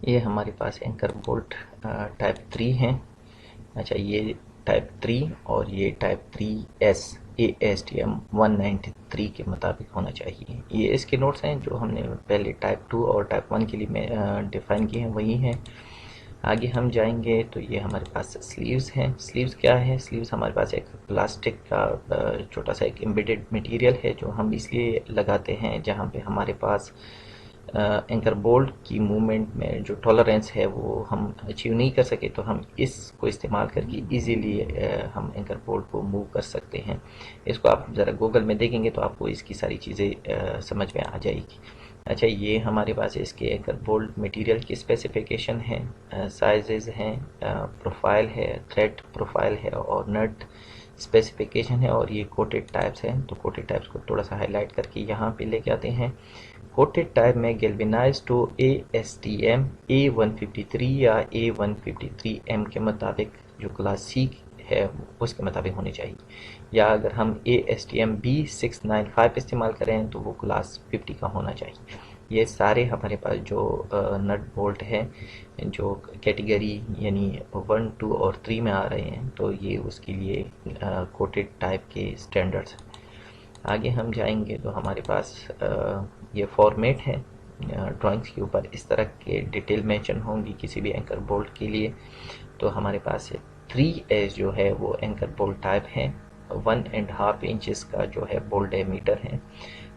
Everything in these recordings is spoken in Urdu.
یہ ہمارے پاس اینکر بولٹ ٹائپ 3 ہیں. اچھا یہ ٹائپ 3 اور یہ ٹائپ 3S ASTM 193 کے مطابق ہونا چاہیے. یہ اس کے نوٹس ہیں جو ہم نے پہلے ٹائپ 2 اور ٹائپ 1 کے لیے ڈیفائن کیے ہیں وہی ہیں. آگے ہم جائیں گے تو یہ ہمارے پاس سلیوز ہیں. سلیوز کیا ہے؟ سلیوز ہمارے پاس ایک پلاسٹک کا چھوٹا سا ایک امبیڈڈ مٹیریل ہے جو ہم اس لیے لگاتے ہیں جہاں پہ ہمارے پاس اینکر بولٹ کی موومنٹ میں جو ٹالرنس ہے وہ ہم اچیو نہیں کر سکے تو ہم اس کو استعمال کر کے ایزیلی ہم اینکر بولٹ کو موو کر سکتے ہیں. اس کو آپ ذرا گوگل میں دیکھیں گے تو آپ کو اس کی ساری چیزیں سمجھ میں آ جائے گی. اچھا یہ ہمارے پاس اس کے اینکر بولٹ مٹیریل کی اسپیسیفیکیشن ہے، سائزز ہیں، پروفائل ہے، تھریڈ پروفائل ہے اور نٹ اسپیسیفیکیشن ہے. اور یہ کوٹڈ ٹائپس ہیں تو کوٹڈ ٹائپس کو تھوڑا سا ہائی لائٹ کر کے یہاں پہ لے کے آتے ہیں. کوٹڈ ٹائپ میں گیلوینائز ٹو ASTM A153 یا A153M کے مطابق جو کلاس سی ہے اس کے مطابق ہونی چاہیے، یا اگر ہم ASTM B695 استعمال کریں تو وہ کلاس 50 کا ہونا چاہیے. یہ سارے ہمارے پاس جو نٹ بولٹ ہے جو کیٹیگری یعنی 1 2 اور 3 میں آ رہے ہیں تو یہ اس کے لیے کوٹڈ ٹائپ کے سٹینڈرڈز ہیں. آگے ہم جائیں گے تو ہمارے پاس یہ فارمیٹ ہے. ڈرائنگس کے اوپر اس طرح کے ڈیٹیل مینشن ہوں گی کسی بھی اینکر بولٹ کے لیے. تو ہمارے پاس 3S جو ہے وہ اینکر بولٹ ٹائپ ہے. 1.5 انچز کا جو ہے بولٹ ایمیٹر ہے.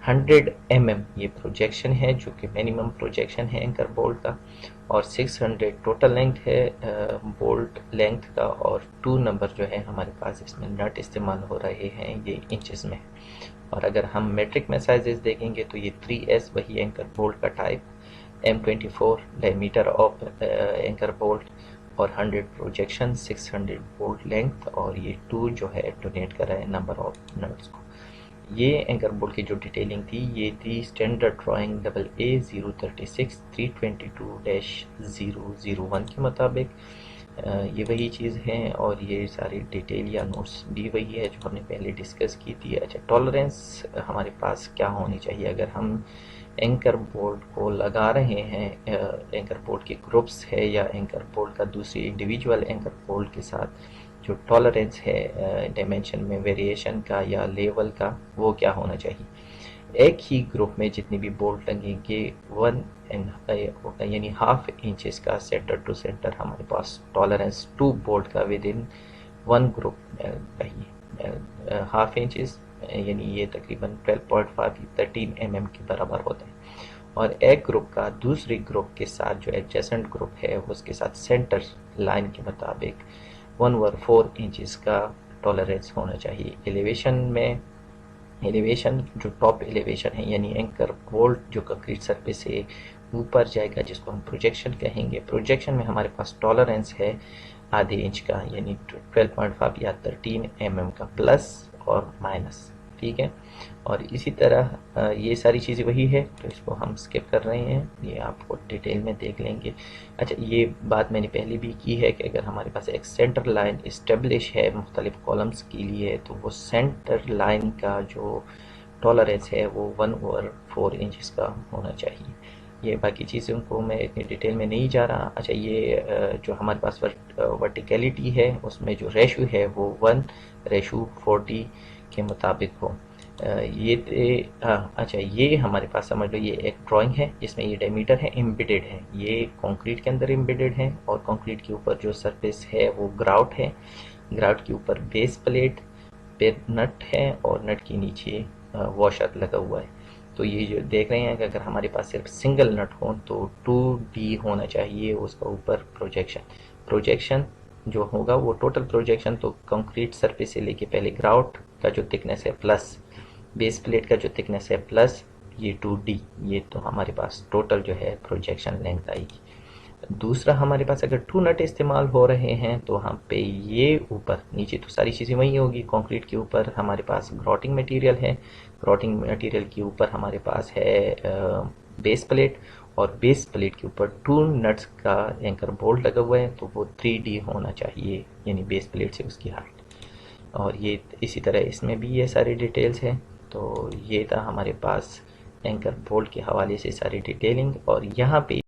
100 یہ پروجیکشن ہے جو کہ منیمم پروجیکشن ہے اینکر بولٹ کا. اور 600 ٹوٹل لینتھ ہے بولٹ لینتھ کا. اور 2 نمبر جو ہے ہمارے پاس اس میں نٹ استعمال ہو رہے ہیں یہ انچز میں. اور اگر ہم میٹرک میں سائزز دیکھیں گے تو یہ 3S وہی اینکر بولٹ کا type, M24 diameter of anchor bolt اور 100 پروجیکشن، 600 بولٹ لینتھ اور یہ 2 جو ہے ڈونیٹ کر رہا ہے نمبر آف نٹس کو. یہ اینکر بولٹ کی جو ڈیٹیلنگ تھی یہ تھی اسٹینڈرڈ ڈرائنگ AA036 322-001 کے مطابق. یہ وہی چیز ہے اور یہ ساری ڈیٹیل یا نوٹس بھی وہی ہے جو ہم نے پہلے ڈسکس کی تھی. اچھا ٹالرنس ہمارے پاس کیا ہونی چاہیے اگر ہم اینکر بولٹ کو لگا رہے ہیں، اینکر بولٹ کے گروپس ہے یا اینکر بولٹ کا دوسری انڈیویجول اینکر بولٹ کے ساتھ جو ٹالرنس ہے ڈائمینشن میں ویریشن کا یا لیول کا وہ کیا ہونا چاہیے. ایک ہی گروپ میں جتنی بھی بولٹ لگیں گے 1 یعنی ہاف انچز کا سینٹر ٹو سینٹر ہمارے پاس ٹالرنس 2 بولٹ کا ود ان 1 گروپ چاہیے. ہاف انچز یعنی یہ تقریباً 12.5 13 کے برابر ہوتا ہے. اور ایک گروپ کا دوسری گروپ کے ساتھ جو ایڈجسنٹ گروپ ہے اس کے ساتھ سینٹر لائن کے مطابق 1/4 انچز کا ٹالرنس ہونا چاہیے. ایلیویشن جو ٹاپ ایلیویشن ہے یعنی اینکر بولٹ جو کنکریٹ سرفیس سے اوپر جائے گا جس کو ہم پروجیکشن کہیں گے. پروجیکشن میں ہمارے پاس ٹالرنس ہے ½ انچ کا یعنی 12.5 یا 13 کا پلس اور مائنس. ٹھیک ہے. اور اسی طرح یہ ساری چیزیں وہی ہے تو اس کو ہم سکپ کر رہے ہیں، یہ آپ کو ڈیٹیل میں دیکھ لیں گے. اچھا یہ بات میں نے پہلے بھی کی ہے کہ اگر ہمارے پاس ایک سینٹر لائن اسٹیبلش ہے مختلف کالمز کے لیے تو وہ سینٹر لائن کا جو ٹالرنس ہے وہ 1/4 انچز کا ہونا چاہیے. یہ باقی چیزوں کو میں اتنی ڈیٹیل میں نہیں جا رہا. اچھا یہ جو ہمارے پاس ورٹیکیلٹی ہے اس میں جو ریشو ہے وہ 1:40 کے مطابق ہو. اچھا یہ ہمارے پاس سمجھ لو یہ ایک ڈرائنگ ہے جس میں یہ ڈائمیٹر ہے امبیڈڈ ہے. یہ کنکریٹ کے اندر امبیڈڈ ہے اور کنکریٹ کے اوپر جو سرفیس ہے وہ گراؤٹ ہے. گراؤٹ کے اوپر بیس پلیٹ پہ نٹ ہے اور نٹ کے نیچے واشر لگا ہوا ہے. تو یہ جو دیکھ رہے ہیں کہ اگر ہمارے پاس صرف سنگل نٹ ہو تو 2D ہونا چاہیے اس کا اوپر پروجیکشن جو ہوگا وہ ٹوٹل پروجیکشن تو کنکریٹ سرفیس سے لے کے پہلے گراؤٹ کا جو تھکنیس ہے پلس بیس پلیٹ کا جو تھکنیس ہے پلس یہ 2D یہ تو ہمارے پاس ٹوٹل جو ہے پروجیکشن لینتھ آئے گی. دوسرا ہمارے پاس اگر 2 نٹ استعمال ہو رہے ہیں تو ہم پہ یہ اوپر نیچے تو ساری چیزیں وہی ہوگی. کنکریٹ کے اوپر ہمارے پاس گراؤٹنگ مٹیریل ہے، گراؤٹنگ مٹیریل کے اوپر ہمارے پاس ہے بیس پلیٹ اور بیس پلیٹ کے اوپر 2 نٹس کا اینکر بولٹ لگا ہوا ہے تو وہ 3D ہونا چاہیے یعنی بیس پلیٹ سے اس کی ہائٹ. اور یہ اسی طرح اس میں بھی یہ ساری ڈیٹیلز ہیں. تو یہ تھا ہمارے پاس اینکر بولٹ کے حوالے سے ساری ڈیٹیلنگ. اور یہاں پہ